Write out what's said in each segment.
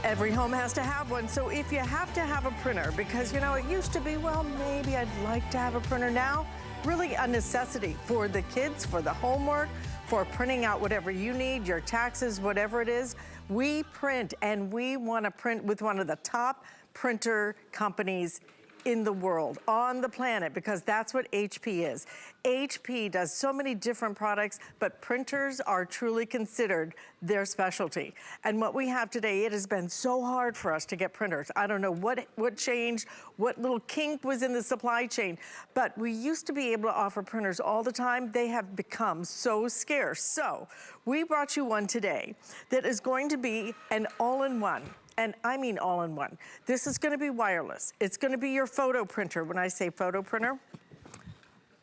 Every home has to have one, so if you have to have a printer, because you know, it used to be, well, maybe I'd like to have a printer now, really a necessity for the kids, for the homework, for printing out whatever you need, your taxes, whatever it is. We print, and we want to print with one of the top printer companies in the world, on the planet, because that's what HP is. HP does so many different products, but printers are truly considered their specialty. And what we have today, it has been so hard for us to get printers. I don't know what changed, what little kink was in the supply chain, but we used to be able to offer printers all the time. They have become so scarce. So we brought you one today that is going to be an all-in-one. And I mean all-in-one. This is gonna be wireless. It's gonna be your photo printer. When I say photo printer,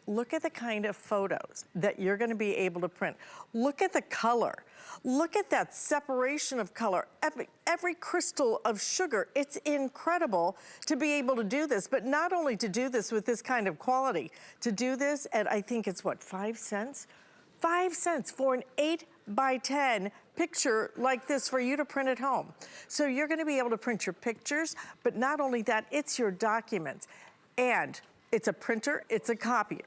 look at the kind of photos that you're gonna be able to print. Look at the color. Look at that separation of color. Every crystal of sugar. It's incredible to be able to do this, but not only to do this with this kind of quality, to do this at, I think it's what, 5 cents? 5 cents for an 8x10 picture like this for you to print at home. So you're gonna be able to print your pictures, but not only that, it's your documents. And it's a printer, it's a copier,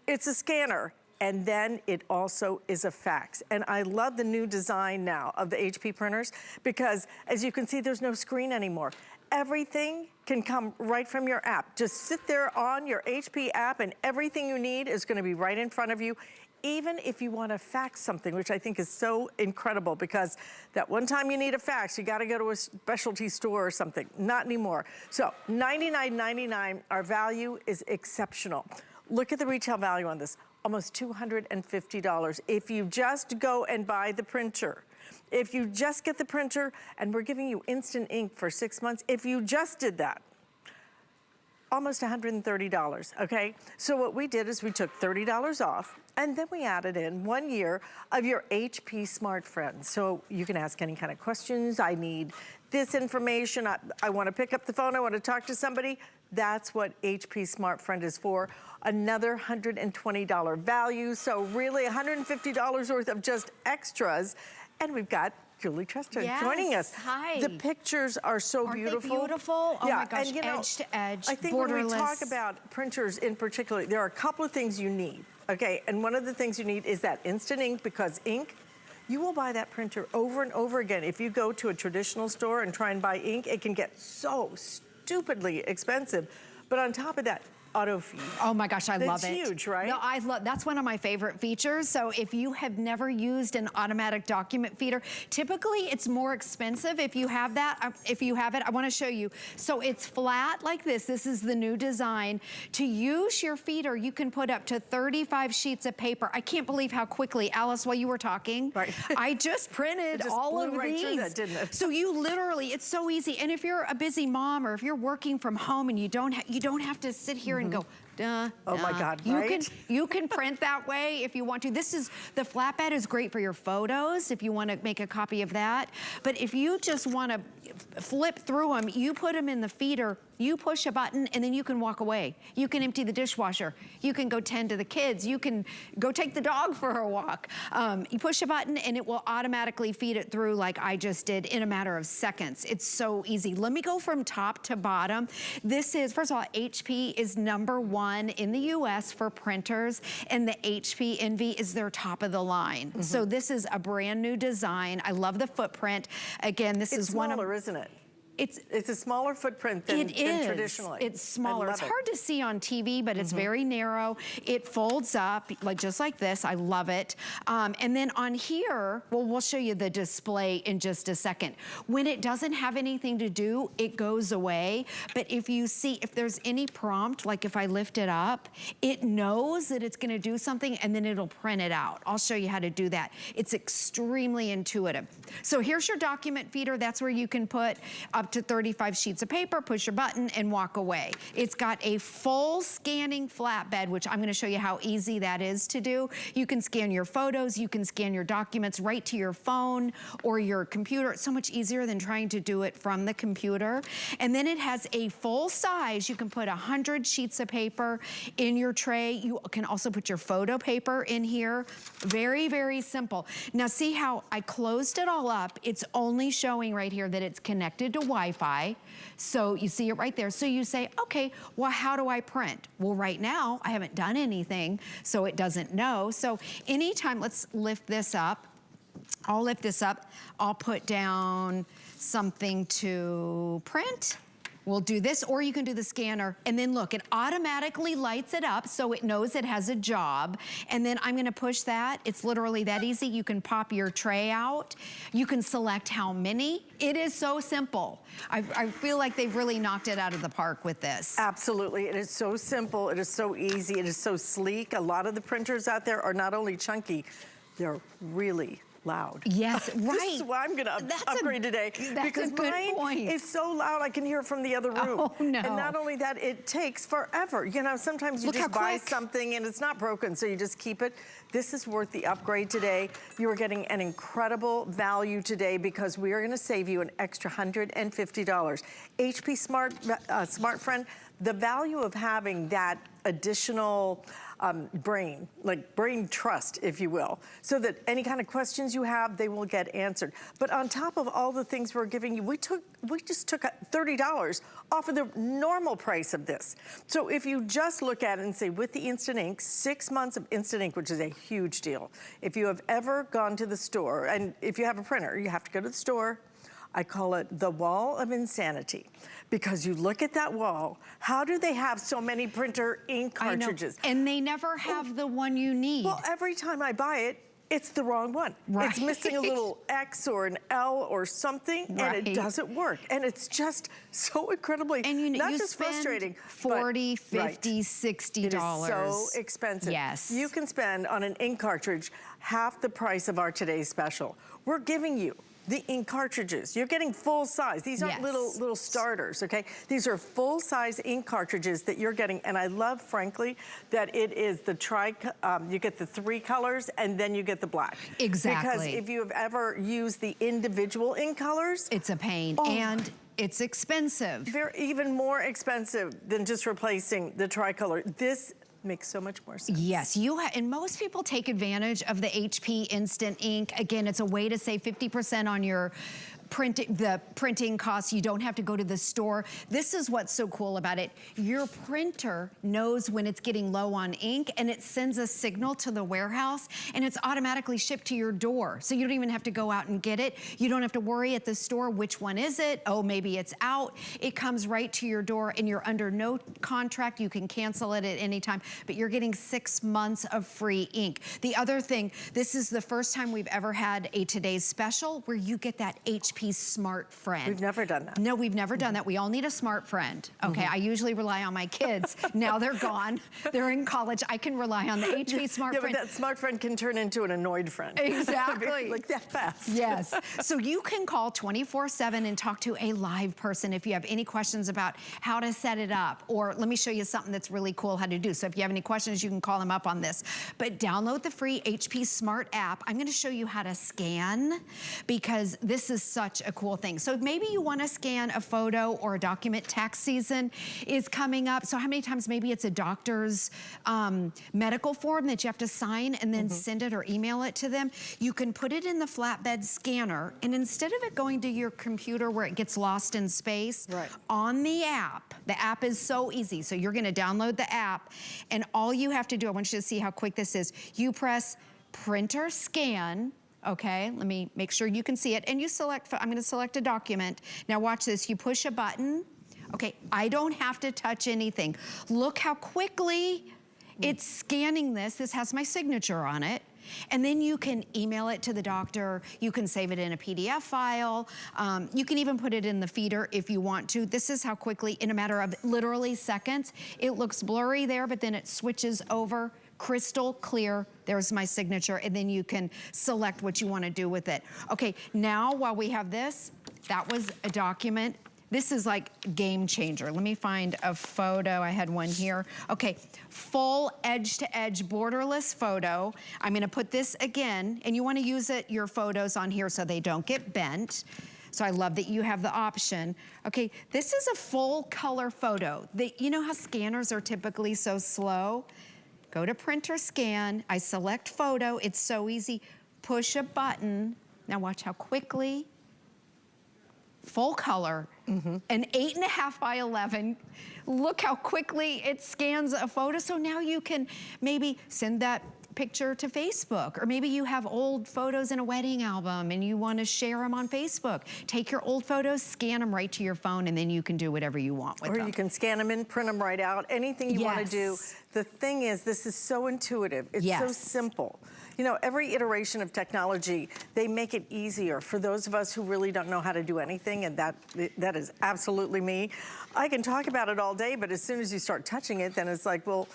it's a scanner, and then it also is a fax. And I love the new design now of the HP printers because as you can see, there's no screen anymore. Everything can come right from your app. Just sit there on your HP app and everything you need is gonna be right in front of you. Even if you want to fax something, which I think is so incredible because that one time you need a fax, you got to go to a specialty store or something. Not anymore. So $99.99, our value is exceptional. Look at the retail value on this, almost $250. If you just go and buy the printer, if you just get the printer, and we're giving you instant ink for 6 months, if you just did that, almost $130, okay? So what we did is we took $30 off, and then we added in 1 year of your HP SmartFriend. So you can ask any kind of questions. I need this information. I wanna pick up the phone. I wanna talk to somebody. That's what HP SmartFriend is for. Another $120 value. So really $150 worth of just extras. And we've got Julie Tresta joining us. Hi. The pictures are so beautiful. Aren't they beautiful? Oh yeah, my gosh, and, you know, edge to edge, I think borderless. when we talk about printers in particular, there are a couple of things you need, okay? And one of the things you need is that instant ink, because ink, you will buy that printer over and over again. If you go to a traditional store and try and buy ink, it can get so stupidly expensive. But on top of that, auto feed. Oh my gosh, I love it. It's huge, right? No, that's one of my favorite features. So if you have never used an automatic document feeder, typically it's more expensive if you have that. If you have it, I want to show you. So it's flat like this. This is the new design. To use your feeder, you can put up to 35 sheets of paper. I can't believe how quickly, Alice, while you were talking, I just printed all of right these. through that, didn't it? So you literally, it's so easy. And if you're a busy mom or if you're working from home and you don't have to sit here and go, duh, oh my God, you can print that way if you want to. The flatbed is great for your photos if you want to make a copy of that. But if you just want to flip through them, you put them in the feeder, you push a button, and then you can walk away. You can empty the dishwasher. You can go tend to the kids. You can go take the dog for a walk. You push a button, and it will automatically feed it through like I just did in a matter of seconds. It's so easy. Let me go from top to bottom. This is, first of all, HP is #1 in the US for printers, and the HP Envy is their top of the line. So this is a brand new design. I love the footprint. Again, this is one of— It's smaller, isn't it? It's a smaller footprint than traditionally. It's smaller. It's hard to see on TV, but it's very narrow. It folds up just like this. I love it. And then on here, well, we'll show you the display in just a second. When it doesn't have anything to do, it goes away. But if you see, if there's any prompt, like if I lift it up, it knows that it's gonna do something and then it'll print it out. I'll show you how to do that. It's extremely intuitive. So here's your document feeder. That's where you can put up up to 35 sheets of paper, push your button and walk away. It's got a full scanning flatbed, which I'm gonna show you how easy that is to do. You can scan your photos, you can scan your documents right to your phone or your computer. It's so much easier than trying to do it from the computer. And then it has a full size, you can put 100 sheets of paper in your tray. You can also put your photo paper in here. Very, very simple. Now see how I closed it all up. It's only showing right here that it's connected to Wi-Fi. So you see it right there. So you say, okay, well, how do I print? Well, right now, I haven't done anything, so it doesn't know. So anytime, let's lift this up. I'll lift this up. I'll put down something to print. We'll do this, or you can do the scanner. And then look, it automatically lights it up so it knows it has a job. And then I'm gonna push that. It's literally that easy. You can pop your tray out. You can select how many. It is so simple. I feel like they've really knocked it out of the park with this. Absolutely, it is so simple, it is so easy, it is so sleek. A lot of the printers out there are not only chunky, they're really loud. Yes, right. This is why I'm gonna upgrade today. Because mine is so loud I can hear it from the other room. Oh, no. And not only that, it takes forever. You know, sometimes you just buy something and it's not broken, so you just keep it. This is worth the upgrade today. You are getting an incredible value today because we are gonna save you an extra $150. HP SmartFriend, the value of having that additional brain trust, if you will, so that any kind of questions you have, they will get answered. But on top of all the things we're giving you, we just took $30 off of the normal price of this. So if you just look at it and say, with the Instant Ink, 6 months of Instant Ink, which is a huge deal. If you have ever gone to the store, and if you have a printer, you have to go to the store. I call it the wall of insanity. Because you look at that wall, how do they have so many printer ink cartridges? I know. And they never have the one you need. Well, every time I buy it, it's the wrong one. Right. It's missing a little X or an L or something, and it doesn't work. And it's just so incredibly, and you not just frustrating, $40, $50, $60. It is so expensive. Yes. You can spend on an ink cartridge half the price of our today's special. We're giving you the ink cartridges. You're getting full size. These aren't little starters, okay? These are full size ink cartridges that you're getting, and I love, frankly, that it is the you get the 3 colors and then you get the black. Exactly. Because if you have ever used the individual ink colors, it's a pain, and it's expensive. They're even more expensive than just replacing the Tricolor. This makes so much more sense. Yes, and most people take advantage of the HP Instant Ink. Again, it's a way to save 50% on your printing costs. You don't have to go to the store. This is what's so cool about it. Your printer knows when it's getting low on ink, and it sends a signal to the warehouse, and it's automatically shipped to your door. So you don't even have to go out and get it. You don't have to worry at the store, which one is it? Oh, maybe it's out. It comes right to your door, and you're under no contract. You can cancel it at any time, but you're getting 6 months of free ink. The other thing, this is the first time we've ever had a Today's Special where you get that HP SmartFriend. We've never done that. No, we've never done that. We all need a SmartFriend. Okay, I usually rely on my kids. Now they're gone. They're in college. I can rely on the HP SmartFriend. Yeah, but that SmartFriend can turn into an annoyed friend. Exactly. Like that fast. Yes. So you can call 24/7 and talk to a live person if you have any questions about how to set it up. Or let me show you something that's really cool how to do. So if you have any questions, you can call them up on this. But download the free HP Smart app. I'm gonna show you how to scan because this is such a cool thing. So maybe you want to scan a photo or a document. Tax season is coming up. So how many times maybe it's a doctor's medical form that you have to sign and then send it or email it to them. You can put it in the flatbed scanner, and instead of it going to your computer where it gets lost in space, on the app is so easy. So you're going to download the app, and all you have to do, I want you to see how quick this is. You press printer scan. Okay, let me make sure you can see it. And you select, I'm gonna select a document. Now watch this, you push a button. Okay, I don't have to touch anything. Look how quickly it's scanning this. This has my signature on it. And then you can email it to the doctor. You can save it in a PDF file. You can even put it in the feeder if you want to. This is how quickly, in a matter of literally seconds, it looks blurry there, but then it switches over. Crystal clear, there's my signature, and then you can select what you want to do with it. Okay, now while we have this, that was a document. This is like game changer. Let me find a photo. I had one here. Okay, full edge-to-edge borderless photo. I'm gonna put this again, and you wanna use your photos on here so they don't get bent. So I love that you have the option. Okay, this is a full color photo. You know how scanners are typically so slow? Go to printer scan, I select photo, it's so easy. Push a button. Now watch how quickly, full color, an 8.5 by 11. Look how quickly it scans a photo. So now you can maybe send that picture to Facebook, or maybe you have old photos in a wedding album and you want to share them on Facebook. Take your old photos, scan them right to your phone, and then you can do whatever you want with them. Or you can scan them in, print them right out, anything you want to do. The thing is, this is so intuitive. It's so simple. You know, every iteration of technology, they make it easier for those of us who really don't know how to do anything, and that is absolutely me. I can talk about it all day, but as soon as you start touching it, then it's like, well,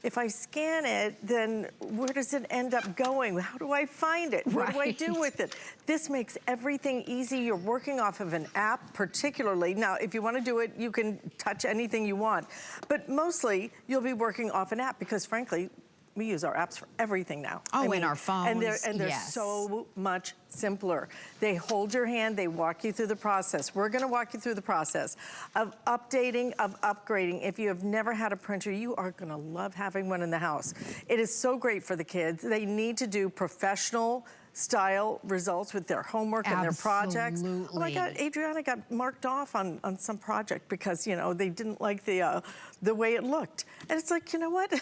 if I scan it, then where does it end up going? How do I find it? What do I do with it? This makes everything easy. You're working off of an app particularly. Now, if you want to do it, you can touch anything you want. But mostly, you'll be working off an app because, frankly, we use our apps for everything now. Oh, in our phones, and they're so much simpler. They hold your hand, they walk you through the process. We're gonna walk you through the process of updating, of upgrading. If you have never had a printer, you are gonna love having one in the house. It is so great for the kids. They need to do professional style results with their homework and their projects. Oh my God, Adriana got marked off on some project because, you know, they didn't like the way it looked. And it's like, you know what?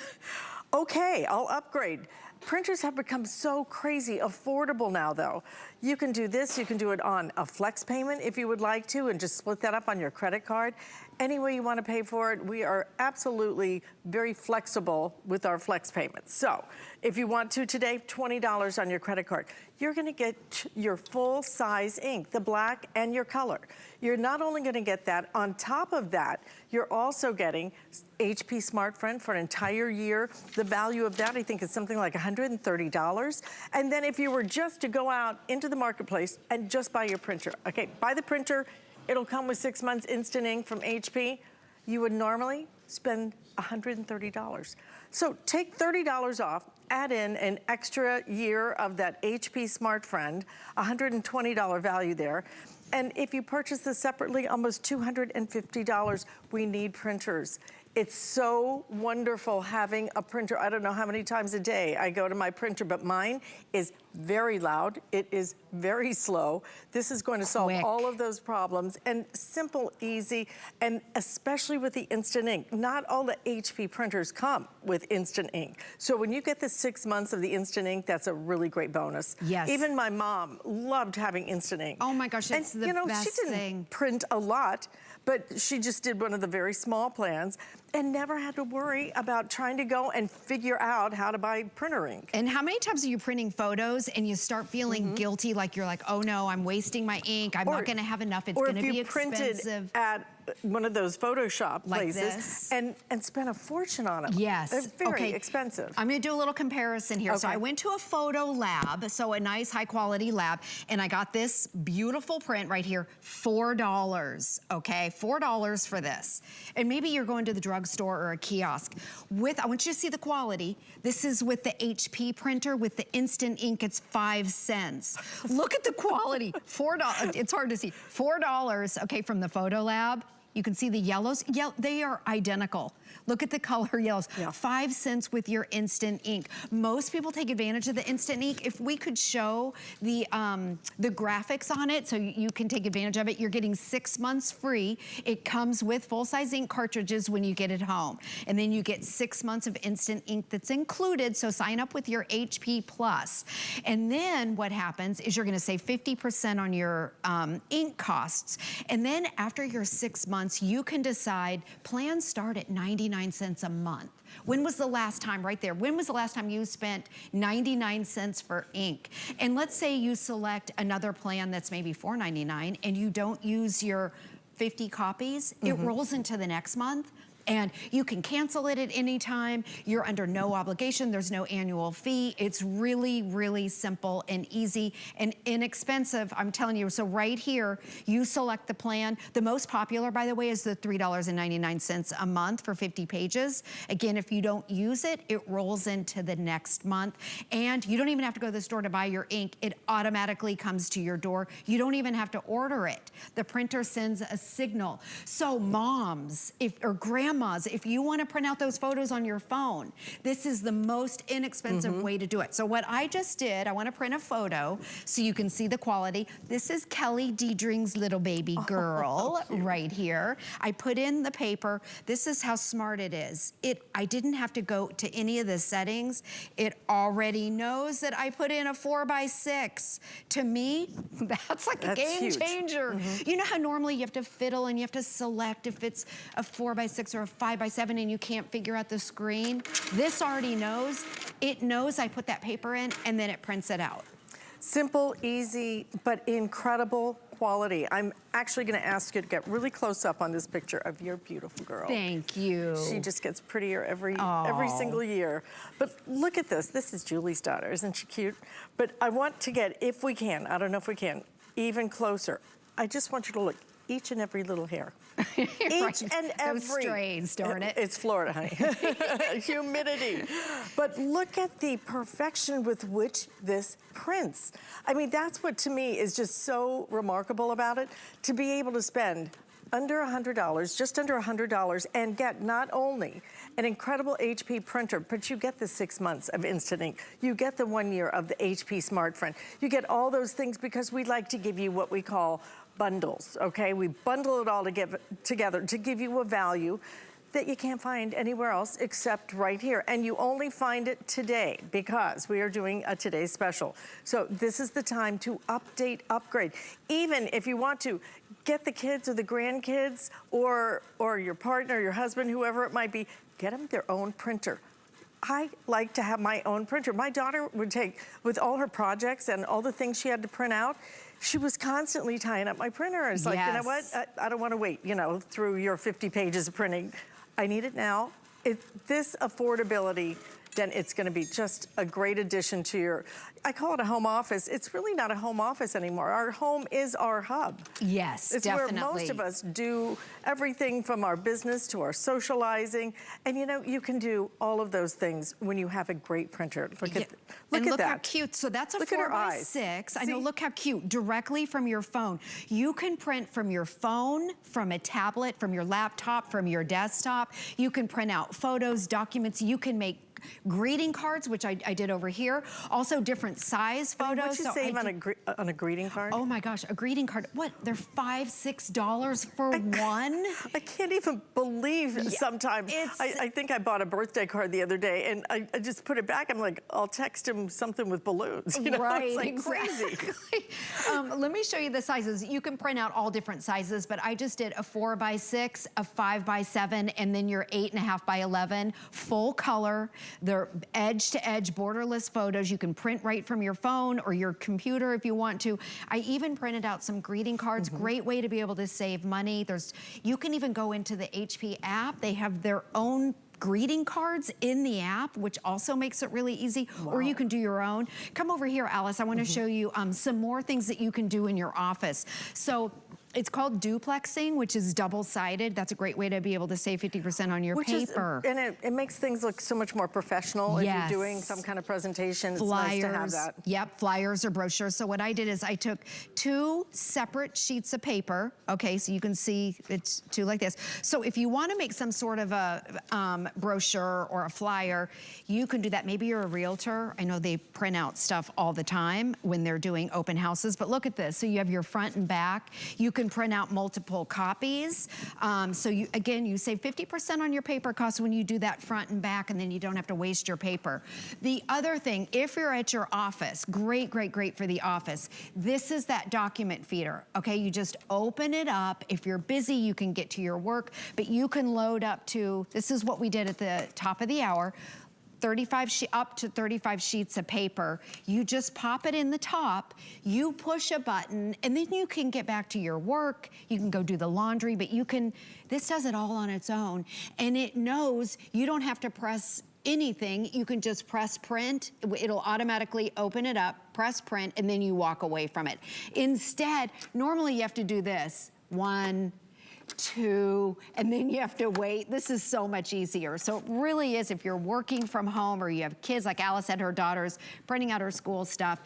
Okay, I'll upgrade. Printers have become so crazy affordable now, though. You can do this, you can do it on a flex payment if you would like to, and just split that up on your credit card. Any way you want to pay for it, we are absolutely very flexible with our flex payments. So, if you want to today, $20 on your credit card. You're gonna get your full size ink, the black and your color. You're not only gonna get that, on top of that, you're also getting HP SmartFriend for an entire year. The value of that, I think, is something like $130. And then if you were just to go out into the marketplace and just buy your printer, okay, buy the printer, it'll come with 6 months instant ink from HP. You would normally spend $130. So take $30 off, add in an extra year of that HP SmartFriend, $120 value there. And if you purchase this separately, almost $250. We need printers. It's so wonderful having a printer. I don't know how many times a day I go to my printer, but mine is very loud. It is very slow. This is going to solve all of those problems, and simple, easy, and especially with the instant ink. Not all the HP printers come with instant ink. So when you get the 6 months of the instant ink, that's a really great bonus. Yes. Even my mom loved having instant ink. Oh my gosh, it's the best she didn't print a lot, but she just did one of the very small plans and never had to worry about trying to go and figure out how to buy printer ink. And how many times are you printing photos and you start feeling guilty, like you're like, oh no, I'm wasting my ink, I'm not gonna have enough, it's gonna be expensive. Or if you printed at one of those Photoshop places and spent a fortune on them. Yes. They're very expensive. I'm gonna do a little comparison here. So I went to a photo lab, so a nice high quality lab, and I got this beautiful print right here, $4, okay? $4 for this. And maybe you're going to the drugstore or a kiosk. I want you to see the quality. This is with the HP printer. With the instant ink, it's 5 cents. Look at the quality, $4, it's hard to see. $4, okay, from the photo lab. You can see the yellows. They are identical. Look at the color yellows. 5 cents with your instant ink. Most people take advantage of the instant ink. If we could show the graphics on it so you can take advantage of it, you're getting 6 months free. It comes with full-size ink cartridges when you get it home. And then you get 6 months of instant ink that's included, so sign up with your HP Plus. And then what happens is you're gonna save 50% on your ink costs. And then after your 6 months, you can decide, plans start at 99 cents a month. When was the last time, right there, when was the last time you spent 99 cents for ink? And let's say you select another plan that's maybe $4.99 and you don't use your 50 copies, it rolls into the next month. And you can cancel it at any time. You're under no obligation. There's no annual fee. It's really, really simple and easy and inexpensive. I'm telling you, so right here, you select the plan. The most popular, by the way, is the $3.99 a month for 50 pages. Again, if you don't use it, it rolls into the next month. And you don't even have to go to the store to buy your ink. It automatically comes to your door. You don't even have to order it. The printer sends a signal. So moms, or grandmas, if you want to print out those photos on your phone, this is the most inexpensive way to do it. So what I just did, I want to print a photo so you can see the quality. This is Kelly Diedring's little baby girl right here. I put in the paper. This is how smart it is. I didn't have to go to any of the settings. It already knows that I put in a 4x6. To me, that's like a game changer. You know how normally you have to fiddle and you have to select if it's a 4x6 or a 5x7 and you can't figure out the screen? This already knows. It knows I put that paper in and then it prints it out. Simple, easy, but incredible quality. I'm actually gonna ask you to get really close up on this picture of your beautiful girl. Thank you. She just gets prettier every single year. But look at this. This is Julie's daughter. Isn't she cute? But I want to get, if we can, I don't know if we can, even closer. I just want you to look each and every little hair. Each and every. Those strays, darn it. It's Florida, honey. Humidity. But look at the perfection with which this prints. I mean, that's what to me is just so remarkable about it. To be able to spend under $100, just under $100, and get not only an incredible HP printer, but you get the 6 months of Instant Ink. You get the 1 year of the HP SmartFriend. You get all those things because we like to give you what we call bundles, okay? We bundle it all together to give you a value that you can't find anywhere else except right here. And you only find it today because we are doing a today's special. So this is the time to update, upgrade. Even if you want to get the kids or the grandkids or your partner, your husband, whoever it might be, get them their own printer. I like to have my own printer. My daughter would take, with all her projects and all the things she had to print out, she was constantly tying up my printer. It's like, you know what? I don't want to wait, you know, through your 50 pages of printing. I need it now. This affordability, then it's going to be just a great addition to your, I call it a home office. It's really not a home office anymore. Our home is our hub. Yes, it's definitely. It's where most of us do everything from our business to our socializing. And you know, you can do all of those things when you have a great printer. Look at that. How cute. So that's a look 4x6. I know, look how cute. Directly from your phone. You can print from your phone, from a tablet, from your laptop, from your desktop. You can print out photos, documents. You can make greeting cards, which I did over here. Also different size photos. What'd you save on a greeting card? Oh my gosh, a greeting card. What, they're $5, $6 for one? I can't even believe sometimes. I think I bought a birthday card the other day and I just put it back. I'm like, I'll text him something with balloons. You know? Right, it's like exactly. crazy. Let me show you the sizes. You can print out all different sizes, but I just did a 4x6, a 5x7, and then your 8.5 by 11, full color. They're edge-to-edge borderless photos. You can print right from your phone or your computer if you want to. I even printed out some greeting cards. Great way to be able to save money. You can even go into the HP app. They have their own greeting cards in the app, which also makes it really easy. Wow. Or you can do your own. Come over here, Alice. I want to show you some more things that you can do in your office. So it's called duplexing, which is double-sided. That's a great way to be able to save 50% on your paper. And it makes things look so much more professional if you're doing some kind of presentation. It's nice to have that. Yep, flyers or brochures. So what I did is I took 2 separate sheets of paper. Okay, so you can see it's 2 like this. So if you want to make some sort of a brochure or a flyer, you can do that. Maybe you're a realtor. I know they print out stuff all the time when they're doing open houses, but look at this. So you have your front and back. You can print out multiple copies. So you save 50% on your paper costs when you do that front and back, and then you don't have to waste your paper. The other thing, if you're at your office, great for the office, this is that document feeder, okay? You just open it up. If you're busy, you can get to your work, but you can load up to, this is what we did at the top of the hour, up to 35 sheets of paper. You just pop it in the top, you push a button, and then you can get back to your work, you can go do the laundry, but this does it all on its own. And it knows you don't have to press anything, you can just press print, it'll automatically open it up, press print, and then you walk away from it. Instead, normally you have to do this, 1, 2, and then you have to wait. This is so much easier. So it really is, if you're working from home or you have kids, like Alice said, her daughter's printing out her school stuff,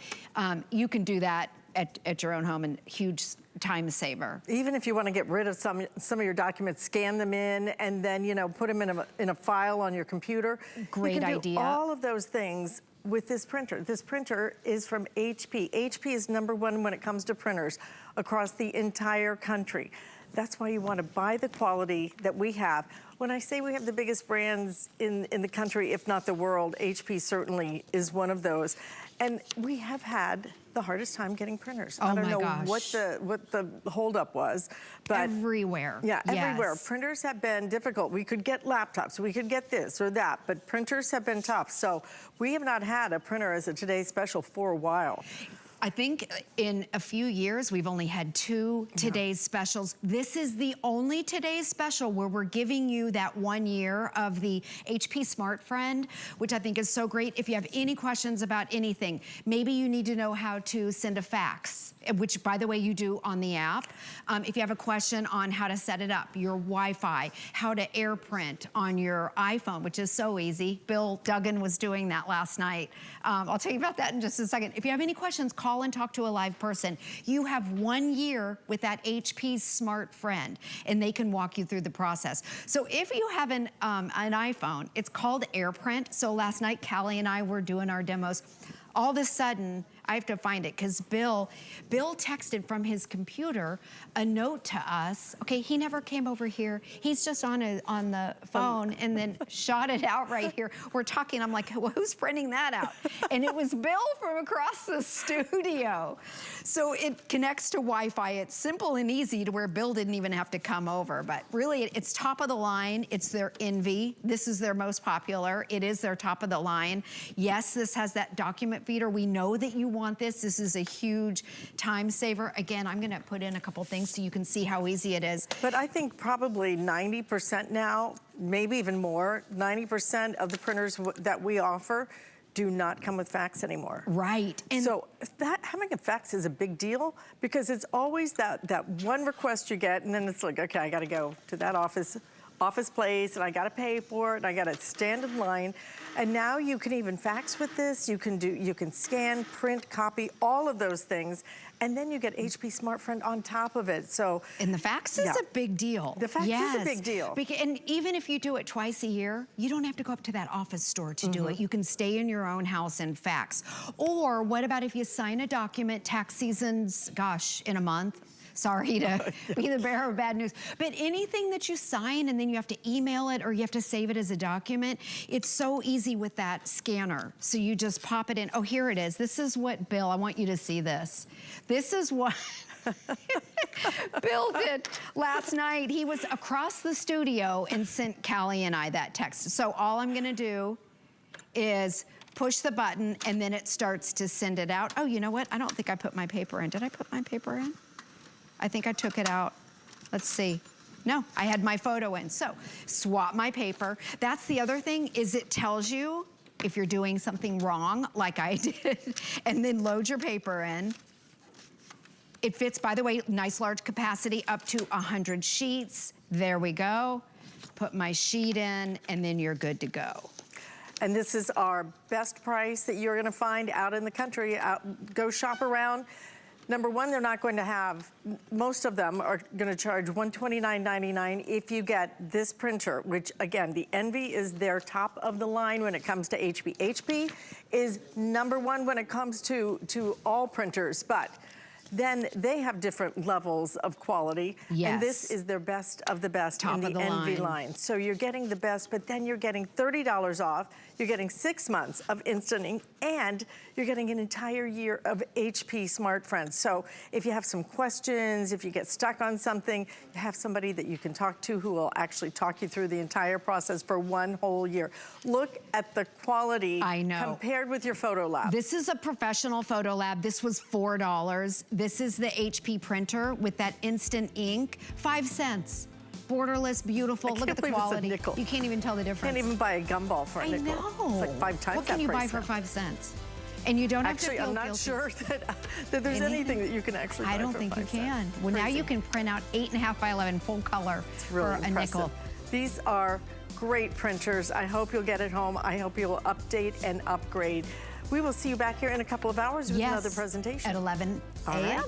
you can do that at your own home, and huge time saver. Even if you want to get rid of some of your documents, scan them in, and then, you know, put them in a file on your computer. Great idea. You can do all of those things with this printer. This printer is from HP. HP is #1 when it comes to printers across the entire country. That's why you want to buy the quality that we have. When I say we have the biggest brands in the country, if not the world, HP certainly is one of those. And we have had the hardest time getting printers. Oh, I don't my know gosh. what the holdup was, but everywhere. Yeah, everywhere. Yes. Printers have been difficult. We could get laptops, we could get this or that, but printers have been tough. So we have not had a printer as a Today's Special for a while. I think in a few years, we've only had 2 Today's Specials. This is the only Today's Special where we're giving you that 1 year of the HP SmartFriend, which I think is so great. If you have any questions about anything, maybe you need to know how to send a fax, which, by the way, you do on the app. If you have a question on how to set it up, your Wi-Fi, how to air print on your iPhone, which is so easy. Bill Duggan was doing that last night. I'll tell you about that in just a second. If you have any questions, call and talk to a live person. You have 1 year with that HP SmartFriend, and they can walk you through the process. So if you have an iPhone, it's called AirPrint. So last night, Callie and I were doing our demos. All of a sudden, I have to find it because Bill texted from his computer a note to us. Okay, he never came over here. He's just on the phone and then shot it out right here. We're talking, I'm like, well, who's printing that out? And it was Bill from across the studio. So it connects to Wi-Fi. It's simple and easy to where Bill didn't even have to come over. But really, it's top of the line. It's their Envy. This is their most popular. It is their top of the line. Yes, this has that document feeder. We know that you want this. This is a huge time saver. Again, I'm gonna put in a couple things so you can see how easy it is. But I think probably 90% now, maybe even more, 90% of the printers that we offer do not come with fax anymore. Right. And so having a fax is a big deal because it's always that one request you get, and then it's like, okay, I gotta go to that office place, and I gotta pay for it, and I gotta stand in line. And now you can even fax with this. You can scan, print, copy, all of those things, and then you get HP SmartFriend on top of it. So, and the fax is a big deal. The fax is a big deal. And even if you do it twice a year, you don't have to go up to that office store to do it. You can stay in your own house and fax. Or what about if you sign a document, tax season's, gosh, in a month? Sorry to be the bearer of bad news. But anything that you sign and then you have to email it or you have to save it as a document, it's so easy with that scanner. So you just pop it in. Oh, here it is. This is what Bill, I want you to see this. This is what Bill did last night. He was across the studio and sent Callie and I that text. So all I'm gonna do is push the button and then it starts to send it out. Oh, you know what? I don't think I put my paper in. Did I put my paper in? I think I took it out. Let's see. No, I had my photo in. So swap my paper. That's the other thing, is it tells you if you're doing something wrong, like I did, and then load your paper in. It fits, by the way, nice large capacity, up to 100 sheets. There we go. Put my sheet in, and then you're good to go. And this is our best price that you're gonna find out in the country. Go shop around. Number one, they're not going to have, most of them are gonna charge $129.99 if you get this printer, which again, the Envy is their top of the line when it comes to HP. HP is #1 when it comes to all printers, but then they have different levels of quality. Yes. And this is their best of the best Top in the of the Envy line. line. So you're getting the best, but then you're getting $30 off. You're getting 6 months of instant ink, and you're getting an entire year of HP SmartFriend. So if you have some questions, if you get stuck on something, you have somebody that you can talk to who will actually talk you through the entire process for 1 whole year. Look at the quality compared with your photo lab. This is a professional photo lab. This was $4. This is the HP printer with that instant ink, 5 cents. Borderless, beautiful. Look at the quality. You can't even tell the difference. Can't even buy a gumball for a nickel. I know. It's like 5 times what can you buy for 5 cents? And you don't have to feel I'm not guilty. sure that there's anything that you can actually buy for 5 cents. I don't think you can. Well, now you can print out 8.5 by 11 full color really for a nickel. These are great printers. I hope you'll get it home. I hope you'll update and upgrade. We will see you back here in a couple of hours with another presentation. At 11 a.m.